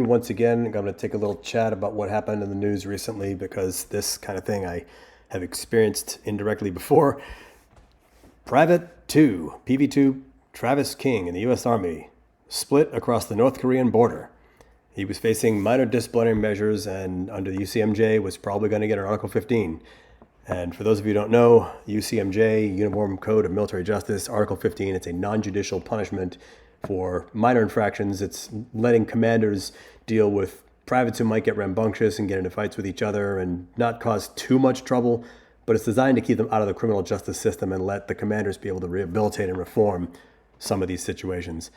Once again, I'm going to take a little chat about what happened in the news recently because this kind of thing I have experienced indirectly before. Private 2, PV2 Travis King in the US Army, split across the North Korean border. He was facing minor disciplinary measures and under the UCMJ was probably going to get an Article 15. And for those of you who don't know, UCMJ, Uniform Code of Military Justice, Article 15, it's a non-judicial punishment for minor infractions. It's letting commanders deal with privates who might get rambunctious and get into fights with each other and not cause too much trouble, but it's designed to keep them out of the criminal justice system and let the commanders be able to rehabilitate and reform some of these situations.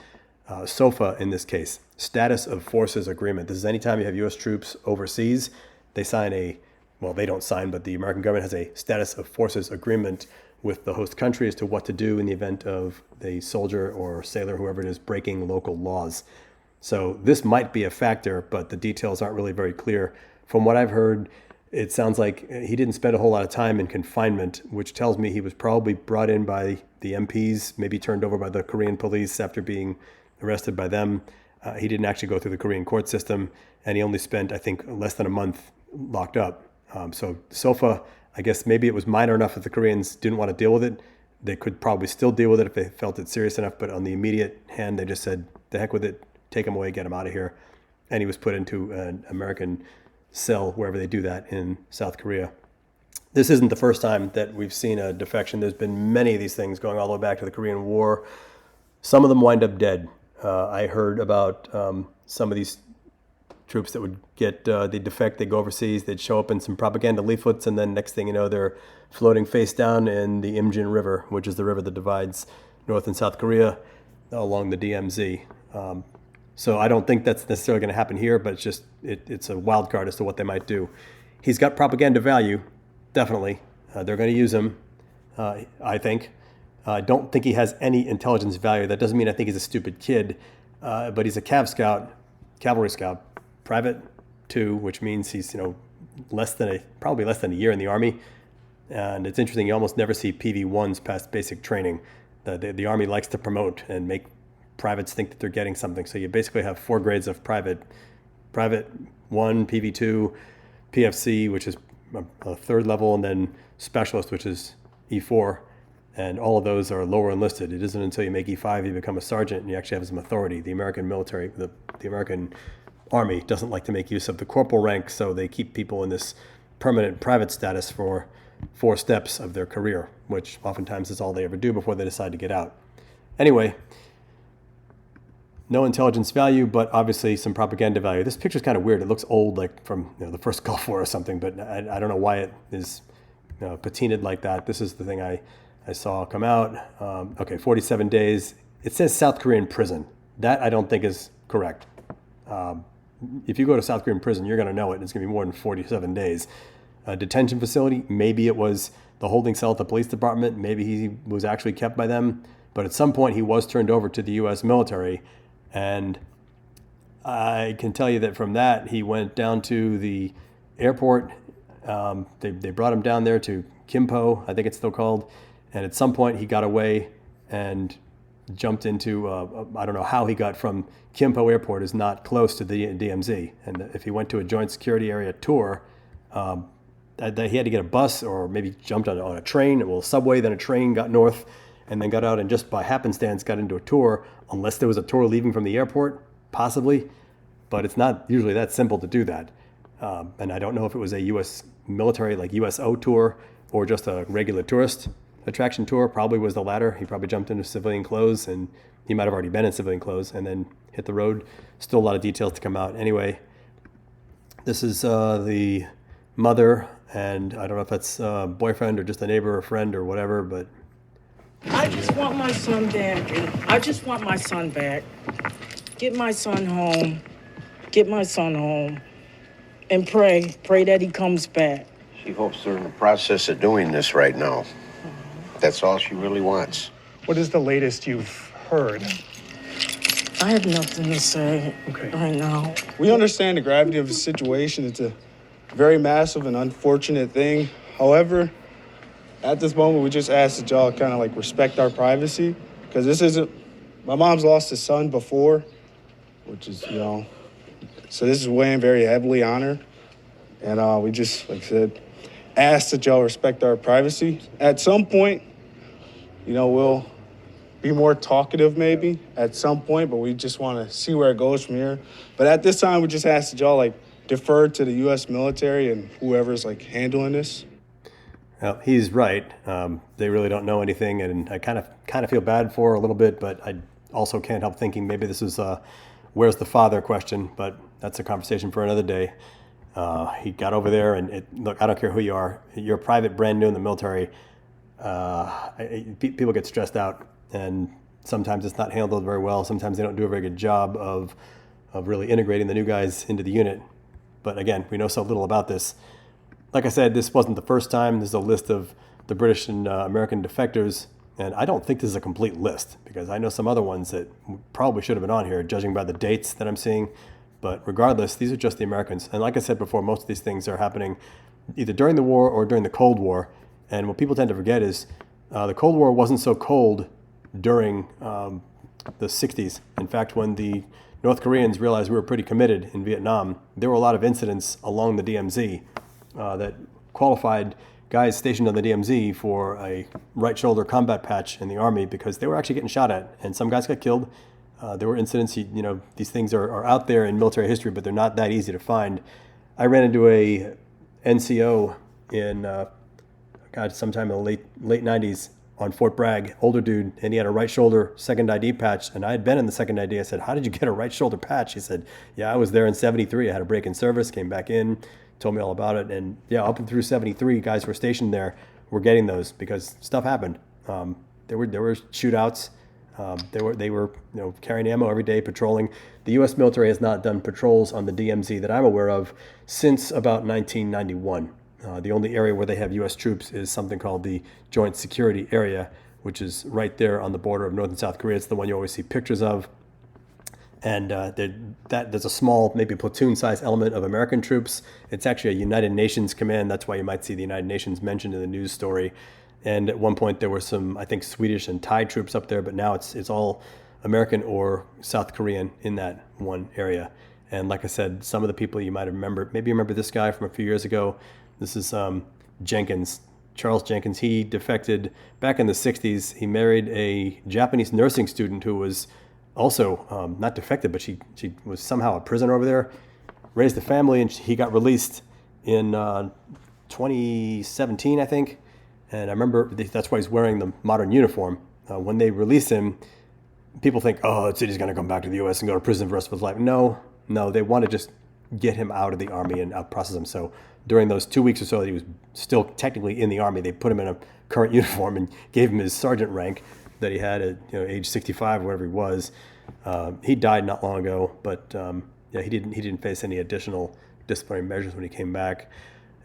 SOFA in this case, Status of Forces Agreement. This is anytime you have U.S. troops overseas, they sign they don't sign, but the American government has a Status of Forces Agreement with the host country as to what to do in the event of a soldier or sailor, whoever it is, breaking local laws. So this might be a factor, but the details aren't really very clear. From what I've heard, it sounds like he didn't spend a whole lot of time in confinement, which tells me he was probably brought in by the MPs, maybe turned over by the Korean police after being arrested by them. He didn't actually go through the Korean court system, and he only spent, I think, less than a month locked up. So SOFA, I guess maybe it was minor enough that the Koreans didn't want to deal with it. They could probably still deal with it if they felt it serious enough, but on the immediate hand, they just said, the heck with it, take him away, get him out of here. And he was put into an American cell, wherever they do that in South Korea. This isn't the first time that we've seen a defection. There's been many of these things going all the way back to the Korean War. Some of them wind up dead. I heard about some of these troops that would get, they'd defect, they'd go overseas, they'd show up in some propaganda leaflets, and then next thing you know, they're floating face down in the Imjin River, which is the river that divides North and South Korea along the DMZ. So I don't think that's necessarily going to happen here, but it's a wild card as to what they might do. He's got propaganda value, definitely. They're going to use him, I think. I don't think he has any intelligence value. That doesn't mean I think he's a stupid kid, but he's a cavalry scout, Private 2, which means he's probably less than a year in the Army. And it's interesting, you almost never see PV1s past basic training. The Army likes to promote and make privates think that they're getting something. So you basically have 4 grades of Private 1, PV2, PFC, which is a third level, and then Specialist, which is E4. And all of those are lower enlisted. It isn't until you make E5 you become a sergeant and you actually have some authority. The American military, the American Army doesn't like to make use of the corporal rank, so they keep people in this permanent private status for 4 steps of their career, which oftentimes is all they ever do before they decide to get out. Anyway, no intelligence value, but obviously some propaganda value. This picture's kind of weird. It looks old, like from the first Gulf War or something, but I don't know why it is patinaed like that. This is the thing I saw come out. 47 days. It says South Korean prison. That I don't think is correct. If you go to South Korean prison, you're going to know it. It's going to be more than 47 days. A detention facility, maybe it was the holding cell at the police department. Maybe he was actually kept by them. But at some point, he was turned over to the U.S. military. And I can tell you that from that, he went down to the airport. They brought him down there to Kimpo, I think it's still called. And at some point, he got away and jumped into, I don't know how he got from Kimpo Airport is not close to the DMZ. And if he went to a joint security area tour, he had to get a bus or maybe jumped on a train, well, a subway, then a train, got north, and then got out and just by happenstance got into a tour, unless there was a tour leaving from the airport, possibly. But it's not usually that simple to do that. And I don't know if it was a U.S. military, like USO tour, or just a regular tourist attraction tour. Probably was the latter. He probably jumped into civilian clothes, and he might have already been in civilian clothes and then hit the road. Still a lot of details to come out. Anyway, this is the mother, and I don't know if that's a boyfriend or just a neighbor or friend or whatever, but I just want my son back. I just want my son back. Get my son home. Get my son home. And pray that he comes back. She hopes they're in the process of doing this right now. That's all she really wants. What is the latest you've heard? I have nothing to say right now. We understand the gravity of the situation. It's a very massive and unfortunate thing. However, at this moment, we just ask that y'all kind of like respect our privacy, because this isn't, my mom's lost a son before, which is, So this is weighing very heavily on her. And we just, like I said, ask that y'all respect our privacy. At some point, you know, we'll be more talkative maybe at some point, but we just want to see where it goes from here. But at this time, we just ask that y'all like defer to the U.S. military and whoever's like handling this. Well, he's right. They really don't know anything, and I kind of feel bad for her a little bit, but I also can't help thinking maybe this is where's the father question, but that's a conversation for another day. He got over there, and look, I don't care who you are. You're a private, brand new in the military. People get stressed out, and sometimes it's not handled very well. Sometimes they don't do a very good job of really integrating the new guys into the unit. But again, we know so little about this. Like I said, this wasn't the first time. There's a list of the British and American defectors, and I don't think this is a complete list because I know some other ones that probably should have been on here, judging by the dates that I'm seeing. But regardless, these are just the Americans. And like I said before, most of these things are happening either during the war or during the Cold War. And what people tend to forget is the Cold War wasn't so cold during the 60s. In fact, when the North Koreans realized we were pretty committed in Vietnam, there were a lot of incidents along the DMZ that qualified guys stationed on the DMZ for a right shoulder combat patch in the Army because they were actually getting shot at. And some guys got killed. There were incidents, you know, these things are out there in military history, but they're not that easy to find. I ran into a NCO in, sometime in the late 90s on Fort Bragg, older dude, and he had a right shoulder second ID patch, and I had been in the second ID. I said, how did you get a right shoulder patch? He said, yeah, I was there in 73. I had a break in service, came back in, told me all about it, and yeah, up and through 73, guys who were stationed there were getting those because stuff happened. There were shootouts. They were carrying ammo every day, patrolling. The U.S. military has not done patrols on the DMZ that I'm aware of since about 1991. The only area where they have U.S. troops is something called the Joint Security Area, which is right there on the border of North and South Korea. It's the one you always see pictures of. And there's a small, maybe platoon-sized element of American troops. It's actually a United Nations command. That's why you might see the United Nations mentioned in the news story. And at one point there were some, I think, Swedish and Thai troops up there, but now it's all American or South Korean in that one area. And like I said, some of the people you might have remembered, maybe you remember this guy from a few years ago. This is Jenkins, Charles Jenkins. He defected back in the 60s. He married a Japanese nursing student who was also not defected, but she was somehow a prisoner over there, raised a family, and he got released in 2017, I think. And I remember that's why he's wearing the modern uniform. When they release him, people think, oh, he's going to come back to the U.S. and go to prison for the rest of his life. No, they want to just get him out of the Army and process him. So during those 2 weeks or so that he was still technically in the Army, they put him in a current uniform and gave him his sergeant rank that he had at age 65, whatever he was. He died not long ago, but he didn't face any additional disciplinary measures when he came back.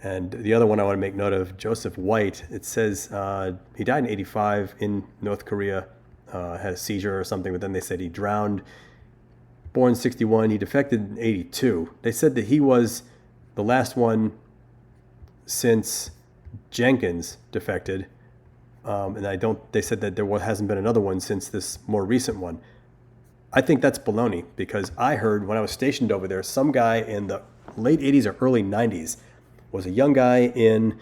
And the other one I want to make note of, Joseph White, it says he died in 85 in North Korea, had a seizure or something, but then they said he drowned. Born 61, he defected in 82. They said that he was the last one since Jenkins defected. And they said that there hasn't been another one since this more recent one. I think that's baloney because I heard when I was stationed over there, some guy in the late 80s or early 90s was a young guy in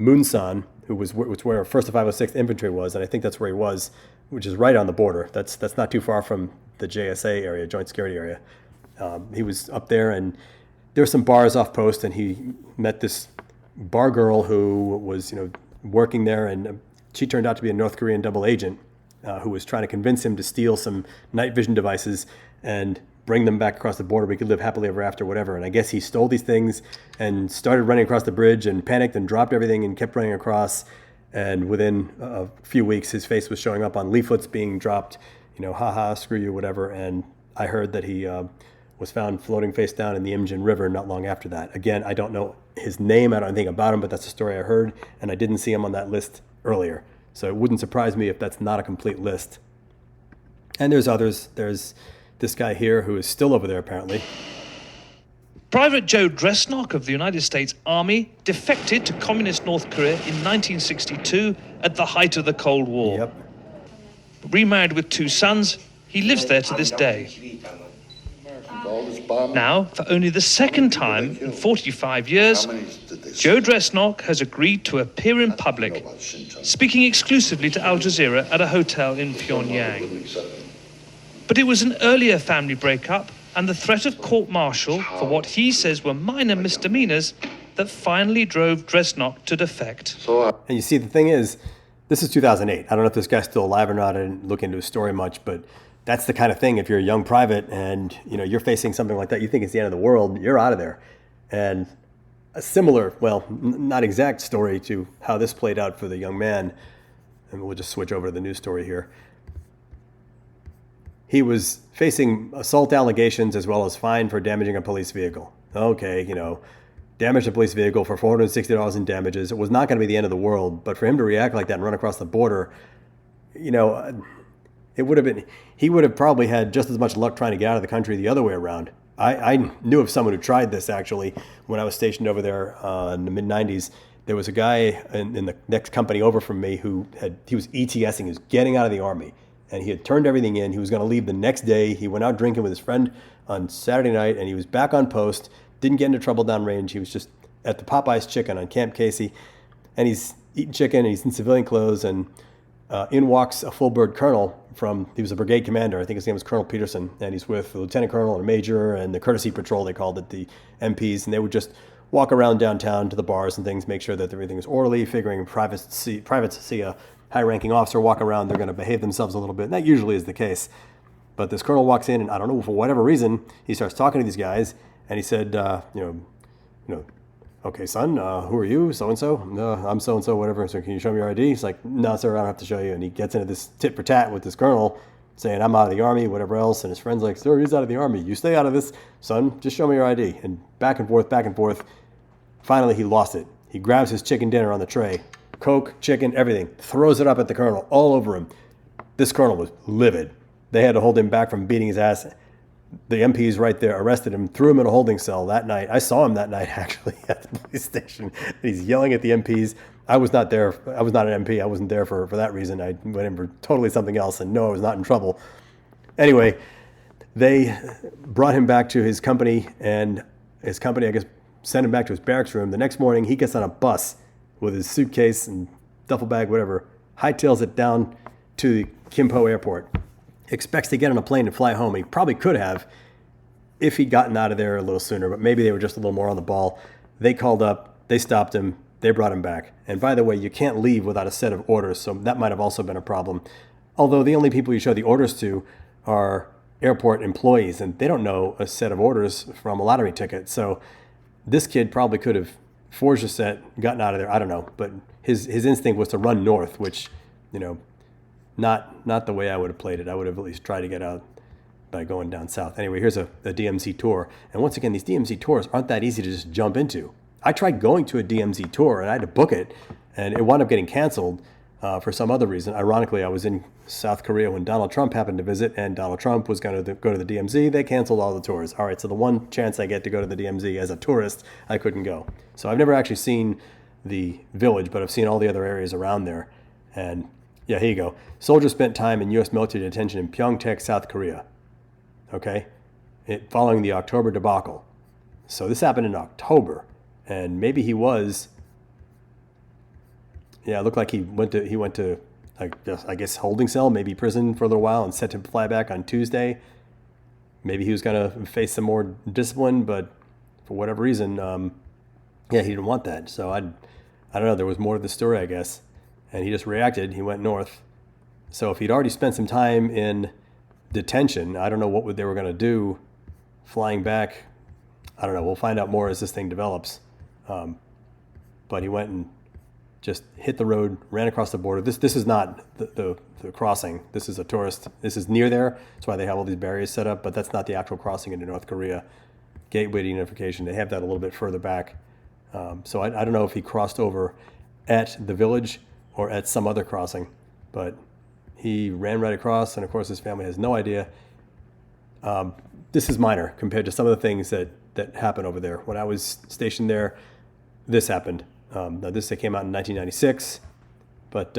Munsan, who was where 1st and 506th Infantry was, and I think that's where he was, which is right on the border. That's not too far from the JSA area, Joint Security Area. He was up there, and there were some bars off post, and he met this bar girl who was working there, and she turned out to be a North Korean double agent who was trying to convince him to steal some night vision devices and bring them back across the border. We could live happily ever after, whatever. And I guess he stole these things and started running across the bridge and panicked and dropped everything and kept running across. And within a few weeks, his face was showing up on leaflets being dropped, haha, screw you, whatever. And I heard that he was found floating face down in the Imjin River not long after that. Again, I don't know his name. I don't know anything about him, but that's the story I heard. And I didn't see him on that list earlier. So it wouldn't surprise me if that's not a complete list. And there's others. There's this guy here who is still over there, apparently. Private Joe Dresnock of the United States Army defected to communist North Korea in 1962 at the height of the Cold War. Yep. Remarried with 2 sons, he lives there to this day. Now, for only the second time in 45 years, Joe Dressnock has agreed to appear in public, speaking exclusively to Al Jazeera at a hotel in Pyongyang. But it was an earlier family breakup and the threat of court-martial for what he says were minor misdemeanors that finally drove Dressnock to defect. And you see, the thing is, this is 2008. I don't know if this guy's still alive or not. I didn't look into his story much, but that's the kind of thing. If you're a young private and you're facing something like that, you think it's the end of the world, you're out of there. And a similar, well, not exact story to how this played out for the young man, and we'll just switch over to the news story here. He was facing assault allegations as well as fine for damaging a police vehicle. Okay, damaged a police vehicle for $460 in damages. It was not going to be the end of the world, but for him to react like that and run across the border, it would have been, he would have probably had just as much luck trying to get out of the country the other way around. I knew of someone who tried this actually when I was stationed over there in the mid-90s. There was a guy in the next company over from me he was ETSing, he was getting out of the Army. And he had turned everything in. He was going to leave the next day. He went out drinking with his friend on Saturday night, and he was back on post. Didn't get into trouble downrange. He was just at the Popeye's Chicken on Camp Casey, and he's eating chicken, and he's in civilian clothes, and in walks a full-bird colonel he was a brigade commander. I think his name was Colonel Peterson, and he's with a lieutenant colonel and a major and the courtesy patrol, they called it, the MPs, and they would just walk around downtown to the bars and things, make sure that everything was orderly, figuring privates see a high-ranking officer walk around, they're going to behave themselves a little bit. And that usually is the case. But this colonel walks in, and I don't know, for whatever reason, he starts talking to these guys, and he said, okay, son, who are you? So-and-so? No, I'm so-and-so, whatever. So can you show me your ID? He's like, no, sir, I don't have to show you. And he gets into this tit for tat with this colonel, saying, I'm out of the Army, whatever else. And his friend's like, sir, he's out of the Army. You stay out of this, son. Just show me your ID. And back and forth, back and forth. Finally, he lost it. He grabs his chicken dinner on the tray. Coke, chicken, everything. Throws it up at the colonel, all over him. This colonel was livid. They had to hold him back from beating his ass. The MPs right there arrested him, threw him in a holding cell that night. I saw him that night, actually, at the police station. He's yelling at the MPs. I was not there. I was not an MP. I wasn't there for that reason. I went in for totally something else, and no, I was not in trouble. Anyway, they brought him back to his company, and his company, I guess, sent him back to his barracks room. The next morning, he gets on a bus with his suitcase and duffel bag, whatever, hightails it down to the Kimpo airport. Expects to get on a plane and fly home. He probably could have if he'd gotten out of there a little sooner, but maybe they were just a little more on the ball. They called up, they stopped him, they brought him back. And by the way, you can't leave without a set of orders, so that might have also been a problem. Although the only people you show the orders to are airport employees, and they don't know a set of orders from a lottery ticket. So this kid probably could have forged a set, gotten out of there, I don't know. But his instinct was to run north, which, not the way I would have played it. I would have at least tried to get out by going down south. Anyway, here's a DMZ tour. And once again, these DMZ tours aren't that easy to just jump into. I tried going to a DMZ tour, and I had to book it, and it wound up getting canceled for some other reason. Ironically, I was in South Korea when Donald Trump happened to visit, and Donald Trump was going to go to the DMZ. They canceled all the tours. All right, so the one chance I get to go to the DMZ as a tourist, I couldn't go. So I've never actually seen the village, but I've seen all the other areas around there. And yeah, here you go. Soldier spent time in U.S. military detention in Pyeongtaek, South Korea. Okay? Following the October debacle. So this happened in October. And maybe he was... Yeah, it looked like he went to I guess, holding cell, maybe prison for a little while, and set to fly back on Tuesday. Maybe he was going to face some more discipline, but for whatever reason, he didn't want that. So I don't know. There was more to the story, I guess. And he just reacted. He went north. So if he'd already spent some time in detention, I don't know what they were going to do flying back. I don't know. We'll find out more as this thing develops. But he went and just hit the road, ran across the border. This is not the crossing. This is a tourist. This is near there. That's why they have all these barriers set up. But that's not the actual crossing into North Korea. Gateway to unification. They have that a little bit further back. So I don't know if he crossed over at the village or at some other crossing. But he ran right across, and of course his family has no idea. This is minor compared to some of the things that happened over there. When I was stationed there, this happened. Now this came out in 1996, but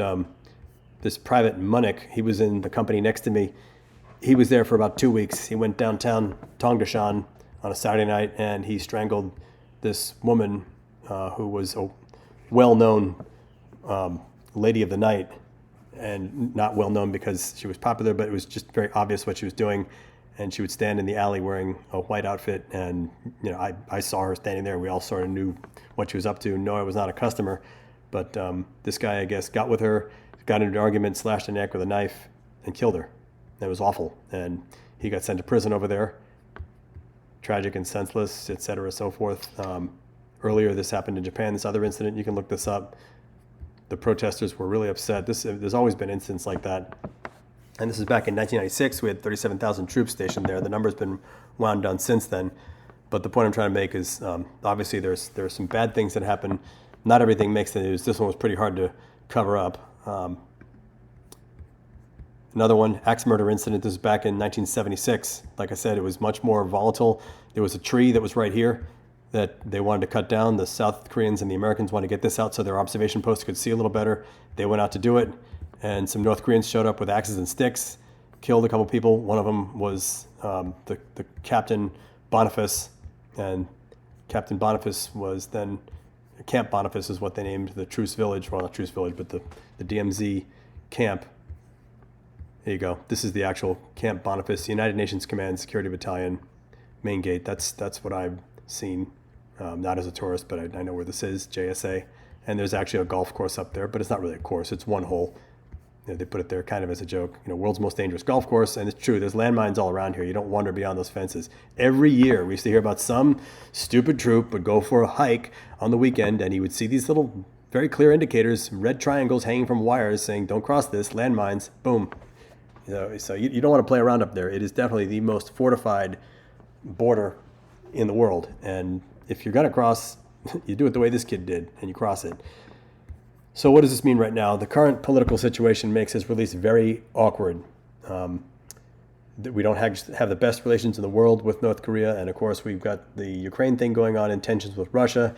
this Private Munich, he was in the company next to me. he was there for about 2 weeks. He went downtown Tongdashan on a Saturday night, and he strangled this woman who was a well-known lady of the night, and not well-known because she was popular, but it was just very obvious what she was doing. And she would stand in the alley wearing a white outfit, and I saw her standing there. We all sort of knew what she was up to. No, I was not a customer, but this guy, I guess, got with her, got into an argument, slashed her neck with a knife, and killed her. It was awful, and he got sent to prison over there. Tragic and senseless, etc., so forth. Earlier, this happened in Japan. This other incident, you can look this up. The protesters were really upset. There's always been incidents like that. And this is back in 1996. We had 37,000 troops stationed there. The number's been wound down since then. But the point I'm trying to make is, obviously, there's some bad things that happen. Not everything makes the news. This one was pretty hard to cover up. Another one, axe murder incident. This was back in 1976. Like I said, it was much more volatile. There was a tree that was right here that they wanted to cut down. The South Koreans and the Americans wanted to get this out so their observation posts could see a little better. They went out to do it, and some North Koreans showed up with axes and sticks, killed a couple people. One of them was the Captain Boniface, and Captain Boniface was then, Camp Boniface is what they named the Truce Village, well, not Truce Village, but the DMZ camp. There you go. This is the actual Camp Boniface, United Nations Command Security Battalion, main gate. That's what I've seen, not as a tourist, but I know where this is, JSA. And there's actually a golf course up there, but it's not really a course. It's one hole. They put it there kind of as a joke. World's most dangerous golf course, and it's true. There's landmines all around here. You don't wander beyond those fences. Every year, we used to hear about some stupid troop would go for a hike on the weekend, and he would see these little, very clear indicators, red triangles hanging from wires saying, "Don't cross this, landmines." Boom. So you don't want to play around up there. It is definitely the most fortified border in the world. And if you're going to cross, you do it the way this kid did, and you cross it. So what does this mean right now? The current political situation makes his release very awkward. We don't have the best relations in the world with North Korea. And of course, we've got the Ukraine thing going on, and tensions with Russia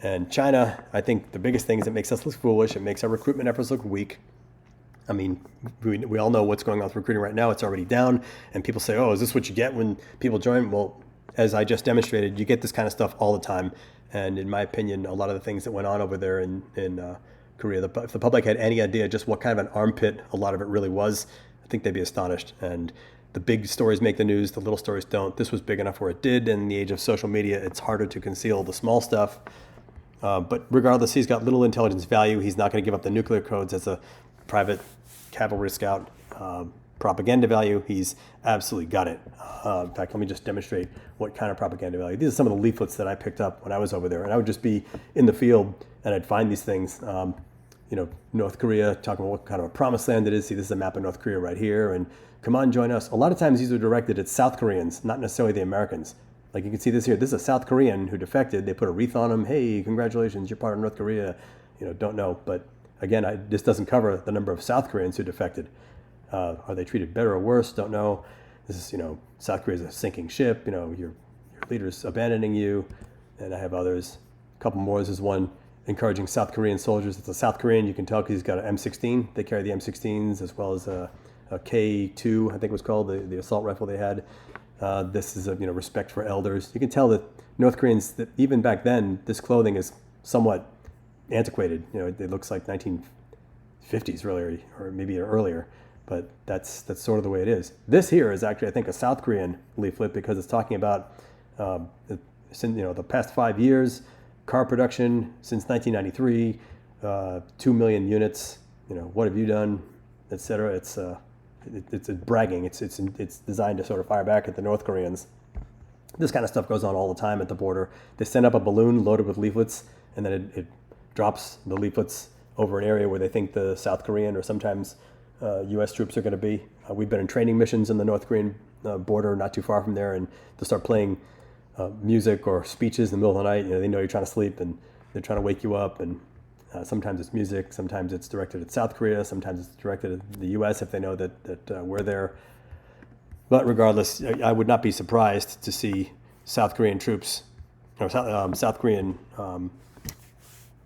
and China. I think the biggest thing is it makes us look foolish. It makes our recruitment efforts look weak. I mean, we all know what's going on with recruiting right now. It's already down, and people say, "Oh, is this what you get when people join?" Well, as I just demonstrated, you get this kind of stuff all the time. And in my opinion, a lot of the things that went on over there in Korea, if the public had any idea just what kind of an armpit a lot of it really was, I think they'd be astonished. And the big stories make the news, the little stories don't. This was big enough where it did. In the age of social media, it's harder to conceal the small stuff. But regardless, he's got little intelligence value. He's not going to give up the nuclear codes as a private cavalry scout. Propaganda value, he's absolutely got it. In fact, let me just demonstrate what kind of propaganda value. These are some of the leaflets that I picked up when I was over there, and I would just be in the field and I'd find these things. North Korea, talking about what kind of a promised land it is. See, this is a map of North Korea right here, and come on, join us. A lot of times these are directed at South Koreans, not necessarily the Americans. Like you can see this here. This is a South Korean who defected. They put a wreath on him. Hey, congratulations, you're part of North Korea. Don't know, but again, this doesn't cover the number of South Koreans who defected. Are they treated better or worse? Don't know. This is, South Korea is a sinking ship. Your leader's abandoning you. And I have others. A couple more. This is one encouraging South Korean soldiers. It's a South Korean. You can tell because he's got an M16. They carry the M16s as well as a K2, I think it was called, the assault rifle they had. This is respect for elders. You can tell that North Koreans, that even back then, this clothing is somewhat antiquated. It looks like 1950s really, or maybe earlier. But that's sort of the way it is. This here is actually, I think, a South Korean leaflet because it's talking about the past 5 years, car production since 1993, 2 million units. What have you done, etc. It's bragging. It's designed to sort of fire back at the North Koreans. This kind of stuff goes on all the time at the border. They send up a balloon loaded with leaflets, and then it drops the leaflets over an area where they think the South Korean or sometimes US troops are going to be. We've been in training missions in the North Korean border, not too far from there, and they'll start playing music or speeches in the middle of the night. They know you're trying to sleep, and they're trying to wake you up. And sometimes it's music, sometimes it's directed at South Korea, sometimes it's directed at the US if they know that we're there. But regardless, I would not be surprised to see South Korean troops, or South Korean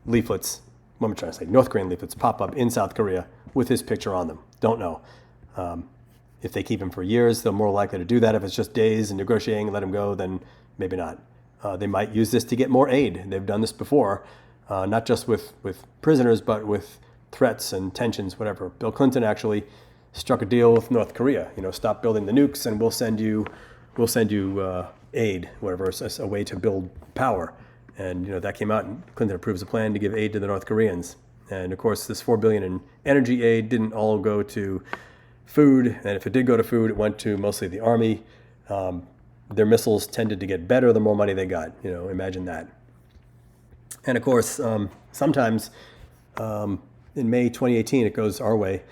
leaflets, what am I trying to say, North Korean leaflets pop up in South Korea with his picture on them. Don't know. If they keep him for years, they're more likely to do that. If it's just days and negotiating and let him go, then maybe not. They might use this to get more aid. They've done this before, not just with prisoners, but with threats and tensions, whatever. Bill Clinton actually struck a deal with North Korea. Stop building the nukes, and we'll send you aid, whatever, a way to build power. And that came out, and Clinton approves a plan to give aid to the North Koreans. And of course, this $4 billion in energy aid didn't all go to food, and if it did go to food, it went to mostly the Army. Their missiles tended to get better the more money they got. Imagine that. And of course, sometimes in May 2018, it goes our way.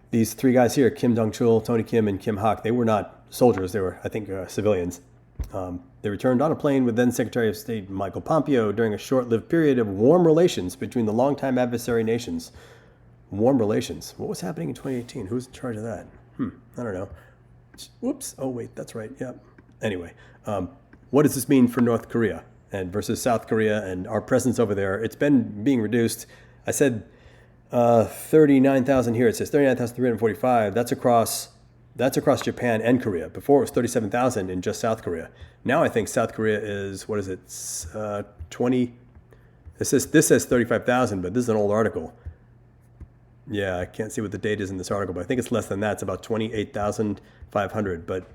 These three guys here, Kim Dong-chul, Tony Kim, and Kim Hak, they were not soldiers. They were, I think, civilians. They returned on a plane with then Secretary of State Michael Pompeo during a short-lived period of warm relations between the longtime adversary nations. Warm relations. What was happening in 2018? Who's in charge of that? I don't know. Whoops. Oh, wait, that's right. Yep. Anyway, what does this mean for North Korea and versus South Korea and our presence over there? It's been being reduced. I said 39,000 here. It says 39,345. That's across Japan and Korea. Before it was 37,000 in just South Korea. Now I think South Korea is, what is it? 20. This says 35,000, but this is an old article. Yeah, I can't see what the date is in this article, but I think it's less than that. It's about 28,500. But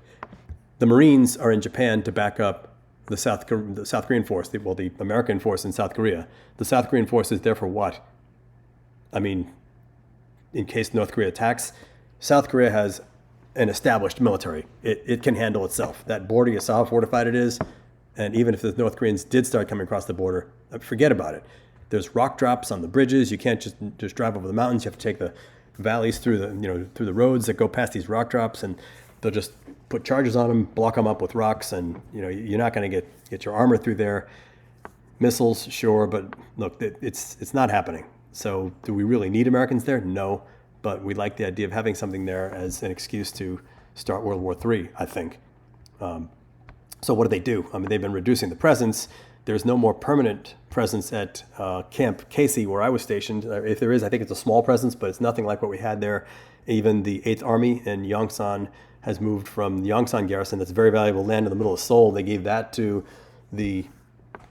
the Marines are in Japan to back up the South Korean force, the American force in South Korea. The South Korean force is there for what? I mean, in case North Korea attacks, South Korea has an established military. It can handle itself. That border, you saw how fortified it is. And even if the North Koreans did start coming across the border, forget about it. There's rock drops on the bridges. You can't just drive over the mountains. You have to take the valleys through the roads that go past these rock drops, and they'll just put charges on them, block them up with rocks, and you're not going to get your armor through there. Missiles, sure, but look, it's not happening. So do we really need Americans there? No, but we like the idea of having something there as an excuse to start World War III, I think. So what do? I mean, they've been reducing the presence. There's no more permanent presence at Camp Casey, where I was stationed. If there is, I think it's a small presence, but it's nothing like what we had there. Even the 8th Army in Yongsan has moved from the Yongsan garrison. That's very valuable land in the middle of Seoul. They gave that to these.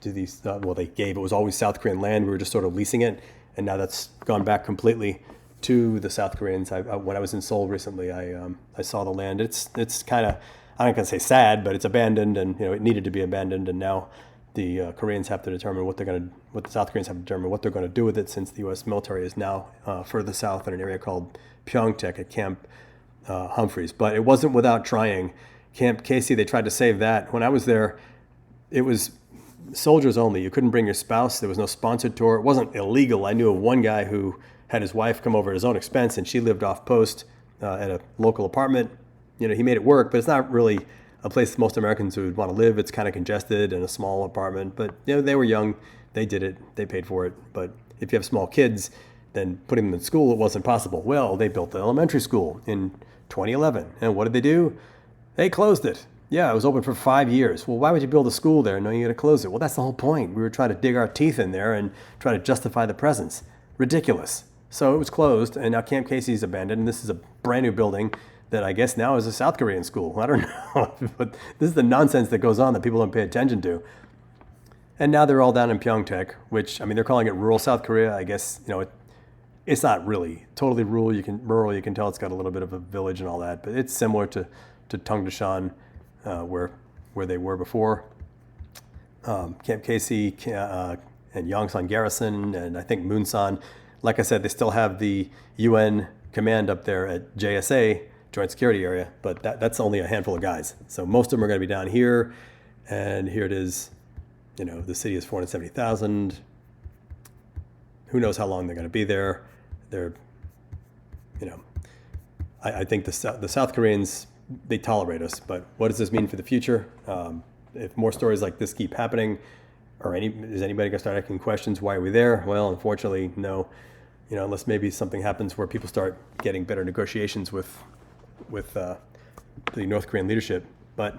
It was always South Korean land. We were just sort of leasing it, and now that's gone back completely to the South Koreans. When I was in Seoul recently, I saw the land. It's kind of, I'm not going to say sad, but it's abandoned, and it needed to be abandoned, and now the Koreans have to determine what the South Koreans have to determine what they're going to do with it, since the U.S. military is now further south in an area called Pyeongtaek at Camp Humphreys. But it wasn't without trying. Camp Casey, they tried to save that. When I was there, it was soldiers only. You couldn't bring your spouse. There was no sponsored tour. It wasn't illegal. I knew of one guy who had his wife come over at his own expense, and she lived off post at a local apartment. He made it work, but it's not really a place most Americans would want to live. It's kind of congested in a small apartment, but they were young. They did it. They paid for it. But if you have small kids, then putting them in school, it wasn't possible. Well, they built the elementary school in 2011. And what did they do? They closed it. Yeah, it was open for 5 years. Well, why would you build a school there knowing you're going to close it? Well, that's the whole point. We were trying to dig our teeth in there and try to justify the presence. Ridiculous. So it was closed, and now Camp Casey's abandoned, and this is a brand new building that I guess now is a South Korean school. I don't know, but this is the nonsense that goes on that people don't pay attention to. And now they're all down in Pyeongtaek, which, I mean, they're calling it rural South Korea. I guess, it's not really totally rural. You can tell it's got a little bit of a village and all that, but it's similar to Tongdashan, where they were before. Camp Casey and Yongsan Garrison, and I think Munsan. Like I said, they still have the UN command up there at JSA, Joint Security Area, but that's only a handful of guys. So most of them are going to be down here, and here it is. The city is 470,000. Who knows how long they're going to be there? I think the South Koreans, they tolerate us, but what does this mean for the future? If more stories like this keep happening, is anybody going to start asking questions? Why are we there? Well, unfortunately, no. Unless maybe something happens where people start getting better negotiations with the North Korean leadership. But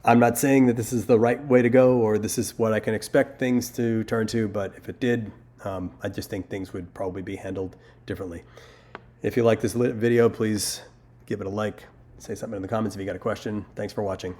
I'm not saying that this is the right way to go, or this is what I can expect things to turn to. But if it did, I just think things would probably be handled differently. If you like this video, please give it a like, say something in the comments if you got a question. Thanks for watching.